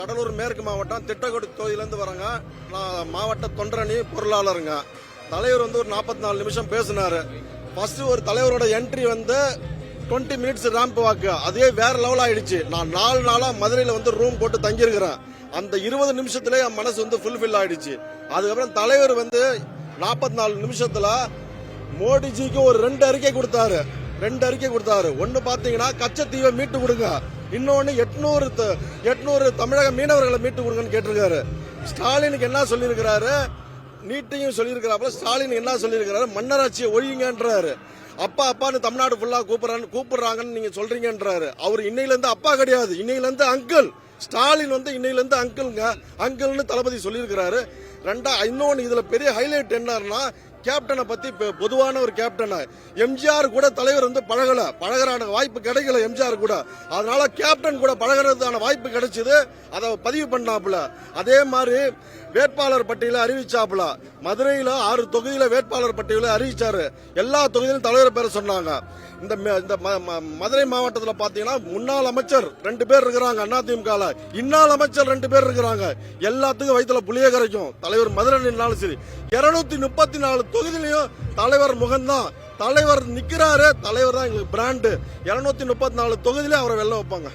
கடலூர் மேற்கு மாவட்டம் திட்டக்குடி தொகுதியிலிருந்து வராங்க. நான் மாவட்ட தொண்டரணி பொருளாளருங்க. தலைவர் ஒரு 44 நிமிஷம் பேசினாரு. ஃபர்ஸ்ட் ஒரு தலைவரோட என்ட்ரி 20 மினிட்ஸ் ரேம்ப் வாக்கு, அதே வேற லெவல் ஆயிடுச்சு. நான் 4 நாளா மதுரையில ரூம் போட்டு தங்கியிருக்கிறேன். அந்த 20 நிமிஷத்துல என் மனசு ஃபுல்ஃபில் ஆயிடுச்சு. அதுக்கப்புறம் தலைவர் 44 நிமிஷத்துல மோடிஜிக்கு ஒரு 2 அறிக்கை கொடுத்தாரு. ஒன்னு பாத்தீங்கன்னா கச்சத்தீவை மீட்டு கொடுங்க, இன்னொன்னு 800 தமிழக மீனவர்களை மீட்டு கொடுங்கன்னு கேட்டிருக்காரு. ஸ்டாலினுக்கு என்ன சொல்லியிருக்கிறாரு, நீட்டையும் சொல்லியிருக்கிறாப்புல. ஸ்டாலின் என்ன சொல்லியிருக்கிறாரு, மன்னராட்சியை ஒழிங்கன்றாரு. அப்பான்னு தமிழ்நாடு ஃபுல்லா கூப்பிடுறாங்கன்னு நீங்க சொல்றீங்கன்றாரு. அவர் இன்னையில இருந்து அப்பா கிடையாது, இன்னையில இருந்து அங்கிள். ஸ்டாலின் இன்னையில இருந்து அங்கிள்னு தளபதி சொல்லியிருக்கிறாரு. இன்னொன்னு இதுல பெரிய ஹைலைட் என்னன்னா, கேப்டனை பத்தி பொதுவான ஒரு கேப்டன். எம்ஜிஆர் கூட தலைவர் பழகுறான வாய்ப்பு கிடைக்கல எம்ஜிஆர் கூட. அதனால கேப்டன் கூட பழகிறதுக்கான வாய்ப்பு கிடைச்சது, அதை பதிவு பண்ணாப்புல. அதே மாதிரி வேட்பாளர் பட்டியல அறிவிச்சாப்புல. மதுரையில 6 தொகுதியில வேட்பாளர் பட்டியல அறிவிச்சாரு. எல்லா தொகுதியிலும் தலைவர் பேர சொன்னாங்க. இந்த மதுரை மாவட்டத்தில் பாத்தீங்கன்னா முன்னாள் அமைச்சர் 2 பேர் இருக்கிறாங்க அதிமுக, இன்னாள் அமைச்சர் 2 பேர் இருக்கிறாங்க. எல்லாத்துக்கும் வயிற்றுல புளிய கரைக்கும். தலைவர் மதுரை நின்னாலும் சரி, 234 தொகுதியிலையும் தலைவர் முகம்தான். தலைவர் நிக்கிறாரு, தலைவர் தான் எங்களுக்கு பிராண்டு. 234 தொகுதியில அவரை வெல்ல வைப்பாங்க.